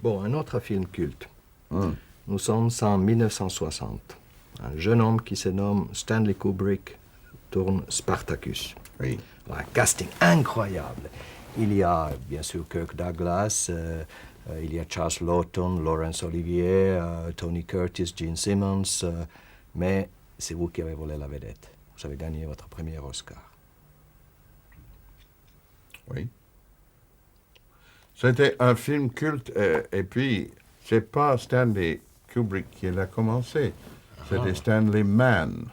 Bon, un autre film culte. Hum. Nous sommes en 1960. Un jeune homme qui se nomme Stanley Kubrick tourne Spartacus. Oui. Un casting incroyable. Il y a bien sûr Kirk Douglas, il y a Charles Laughton, Laurence Olivier, Tony Curtis, Gene Simmons, mais c'est vous qui avez volé la vedette. Vous avez gagné votre premier Oscar. Oui. C'était un film culte, et puis, c'est pas Stanley Kubrick qui l'a commencé. C'était Stanley Mann.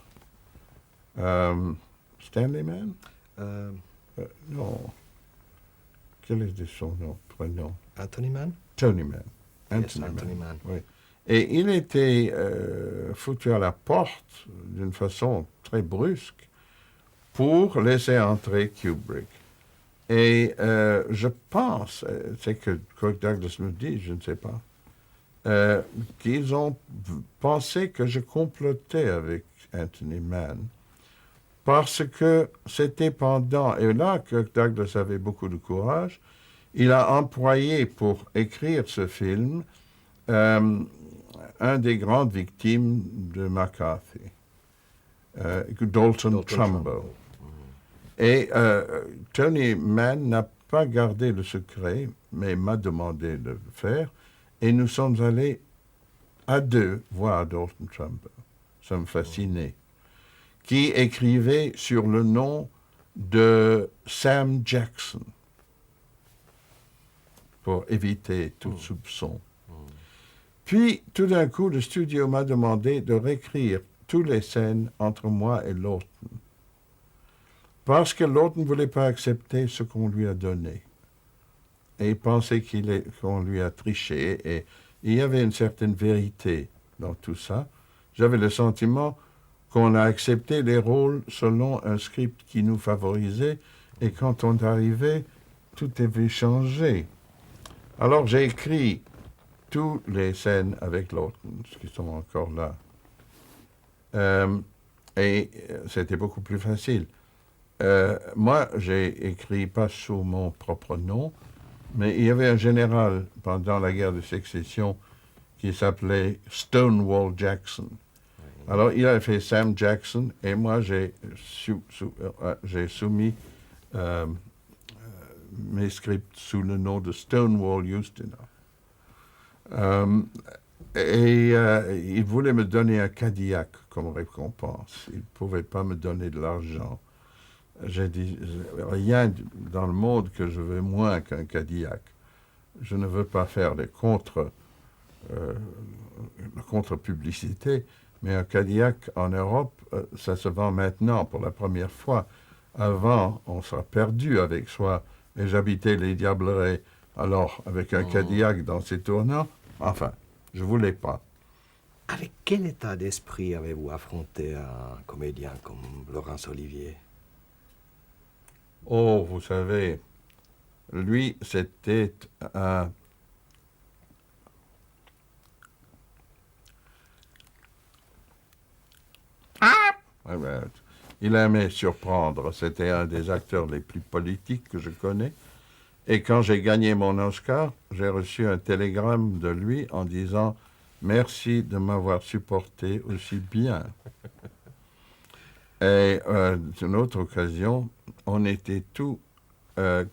Stanley Mann? Non. Quel est son nom, prénom? Anthony Mann? Tony Mann. Yes, Anthony Mann. Oui. Et il était foutu à la porte d'une façon très brusque pour laisser entrer Kubrick. Et je pense, c'est que Kirk Douglas nous dit, je ne sais pas, qu'ils ont pensé que je complotais avec Anthony Mann parce que c'était pendant, et là Kirk Douglas avait beaucoup de courage, il a employé pour écrire ce film un des grandes victimes de McCarthy, Dalton Trumbo. Et Tony Mann n'a pas gardé le secret, mais m'a demandé de le faire. Et nous sommes allés à deux voir Dalton Trumbo. Ça me fascinait. Qui écrivait sur le nom de Sam Jackson pour éviter tout soupçon. Puis, tout d'un coup, le studio m'a demandé de réécrire toutes les scènes entre moi et Lawton. Parce que l'autre ne voulait pas accepter ce qu'on lui a donné. Et il pensait qu'on lui a triché. Et il y avait une certaine vérité dans tout ça. J'avais le sentiment qu'on a accepté les rôles selon un script qui nous favorisait. Et quand on arrivait, tout avait changé. Alors j'ai écrit toutes les scènes avec l'autre, qui sont encore là. Et c'était beaucoup plus facile. Moi, j'ai écrit pas sous mon propre nom, mais il y avait un général pendant la guerre de sécession qui s'appelait Stonewall Jackson. Alors, il a fait Sam Jackson et moi, j'ai soumis mes scripts sous le nom de Stonewall Ustinov. Il voulait me donner un Cadillac comme récompense. Il ne pouvait pas me donner de l'argent. J'ai dit, rien dans le monde que je veux moins qu'un Cadillac. Je ne veux pas faire la contre-publicité, mais un Cadillac en Europe, ça se vend maintenant pour la première fois. Avant, on serait perdu avec soi. Et j'habitais les Diablerets, alors avec un Cadillac dans ses tournants, enfin, je ne voulais pas. Avec quel état d'esprit avez-vous affronté un comédien comme Laurence Olivier? Oh, vous savez, lui, c'était un... Il aimait surprendre. C'était un des acteurs les plus politiques que je connais. Et quand j'ai gagné mon Oscar, j'ai reçu un télégramme de lui en disant « Merci de m'avoir supporté aussi bien ». Et une autre occasion, on était tous en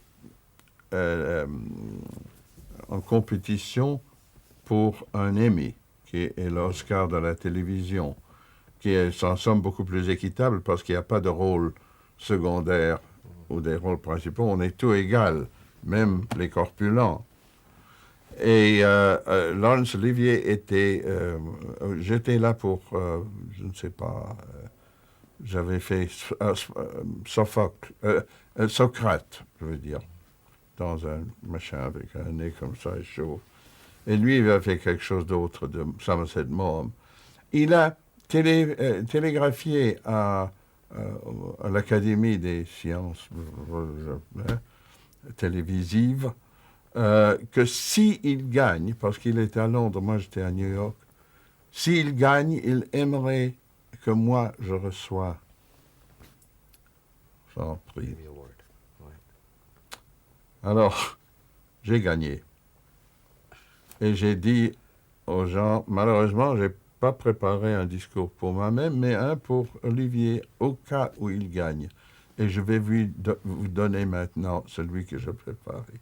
compétition pour un Emmy, qui est l'Oscar de la télévision, qui est en somme beaucoup plus équitable parce qu'il n'y a pas de rôle secondaire ou des rôles principaux. On est tous égaux, même les corpulents. Et Laurence Olivier était... j'étais là pour, je ne sais pas... j'avais fait Socrate, je veux dire, dans un machin avec un nez comme ça et chaud. Et lui, il a fait quelque chose d'autre de Somerset Maugham. Il a télégraphié à l'Académie des sciences télévisives que s'il gagne, parce qu'il était à Londres, moi j'étais à New York, s'il gagne, il aimerait que moi je reçois son prix. Alors, j'ai gagné. Et j'ai dit aux gens, malheureusement, je n'ai pas préparé un discours pour moi-même, mais un pour Olivier, au cas où il gagne. Et je vais vous donner maintenant celui que j'ai préparé.